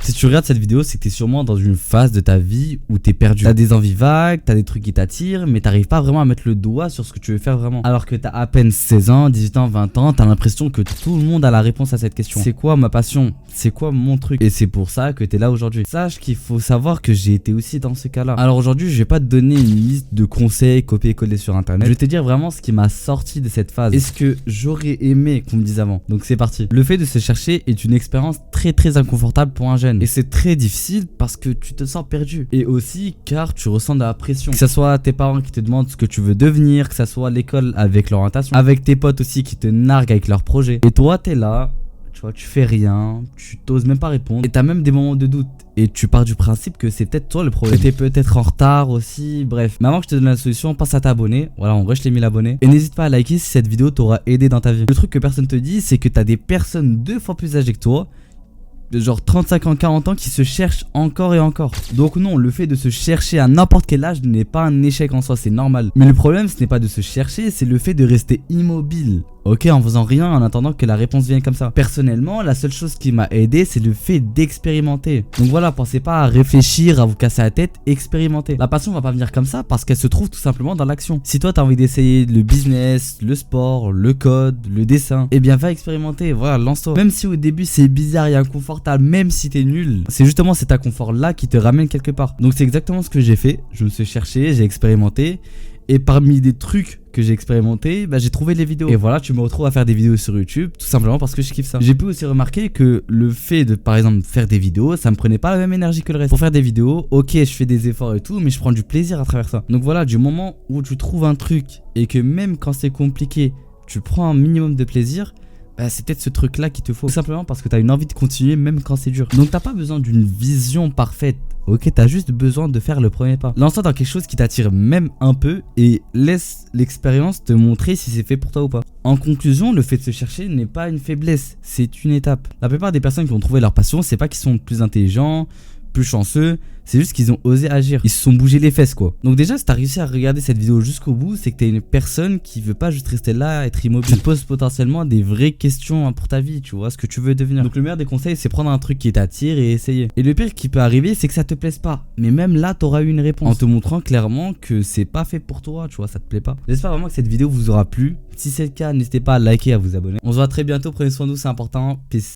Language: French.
Si tu regardes cette vidéo, c'est que t'es sûrement dans une phase de ta vie où t'es perdu. T'as des envies vagues, t'as des trucs qui t'attirent, mais t'arrives pas vraiment à mettre le doigt sur ce que tu veux faire vraiment. Alors que t'as à peine 16 ans, 18 ans, 20 ans, t'as l'impression que tout le monde a la réponse à cette question. C'est quoi ma passion? C'est quoi mon truc? Et c'est pour ça que t'es là aujourd'hui. Sache qu'il faut savoir que j'ai été aussi dans ce cas-là. Alors aujourd'hui, je vais pas te donner une liste de conseils copier-coller sur internet. Je vais te dire vraiment ce qui m'a sorti de cette phase et ce que j'aurais aimé qu'on me dise avant. Donc c'est parti. Le fait de se chercher est une expérience très inconfortable pour un jeune. Et c'est très difficile parce que tu te sens perdu. Et aussi car tu ressens de la pression. Que ce soit tes parents qui te demandent ce que tu veux devenir, que ce soit l'école avec l'orientation, avec tes potes aussi qui te narguent avec leurs projets. Et toi, t'es là. Tu vois, tu fais rien, tu t'oses même pas répondre et t'as même des moments de doute et tu pars du principe que c'est peut-être toi le problème. T'es peut-être en retard aussi, bref. Mais avant que je te donne la solution, pense à t'abonner. Voilà, en vrai, je t'ai mis l'abonné. Et n'hésite pas à liker si cette vidéo t'aura aidé dans ta vie. Le truc que personne te dit, c'est que t'as des personnes 2 fois plus âgées que toi, de genre 35 ans, 40 ans, qui se cherchent encore et encore. Donc non, le fait de se chercher à n'importe quel âge n'est pas un échec en soi, c'est normal. Mais le problème, ce n'est pas de se chercher, c'est le fait de rester immobile. Ok, en faisant rien, en attendant que la réponse vienne comme ça. Personnellement, la seule chose qui m'a aidé, c'est le fait d'expérimenter. Donc voilà, pensez pas à réfléchir, à vous casser la tête, expérimenter. La passion va pas venir comme ça parce qu'elle se trouve tout simplement dans l'action. Si toi t'as envie d'essayer le business, le sport, le code, le dessin, eh bien va expérimenter, voilà, lance-toi. Même si au début c'est bizarre et inconfortable, même si t'es nul, c'est justement cet inconfort là qui te ramène quelque part. Donc c'est exactement ce que j'ai fait. Je me suis cherché, j'ai expérimenté. Et parmi des trucs que j'ai expérimenté, j'ai trouvé les vidéos. Et voilà, tu me retrouves à faire des vidéos sur YouTube, tout simplement parce que je kiffe ça. J'ai pu aussi remarquer que le fait de, par exemple, faire des vidéos, ça me prenait pas la même énergie que le reste. Pour faire des vidéos, ok, je fais des efforts et tout, mais je prends du plaisir à travers ça. Donc voilà, du moment où tu trouves un truc et que même quand c'est compliqué, tu prends un minimum de plaisir, c'est peut-être ce truc là qu'il te faut. Tout simplement parce que tu as une envie de continuer même quand c'est dur. Donc t'as pas besoin d'une vision parfaite. Ok, t'as juste besoin de faire le premier pas. Lance-toi dans quelque chose qui t'attire même un peu et laisse l'expérience te montrer si c'est fait pour toi ou pas. En conclusion, le fait de se chercher n'est pas une faiblesse, c'est une étape. La plupart des personnes qui ont trouvé leur passion, c'est pas qu'ils sont plus intelligents, plus chanceux, c'est juste qu'ils ont osé agir. Ils se sont bougés les fesses quoi. Donc déjà, si t'as réussi à regarder cette vidéo jusqu'au bout, c'est que t'es une personne qui veut pas juste rester là, être immobile. Tu te poses potentiellement des vraies questions pour ta vie, tu vois, ce que tu veux devenir. Donc le meilleur des conseils, c'est prendre un truc qui t'attire et essayer. Et le pire qui peut arriver, c'est que ça te plaise pas. Mais même là, t'auras eu une réponse. En te montrant clairement que c'est pas fait pour toi, tu vois, ça te plaît pas. J'espère vraiment que cette vidéo vous aura plu. Si c'est le cas, n'hésitez pas à liker et à vous abonner. On se voit très bientôt, prenez soin de vous, c'est important. Peace.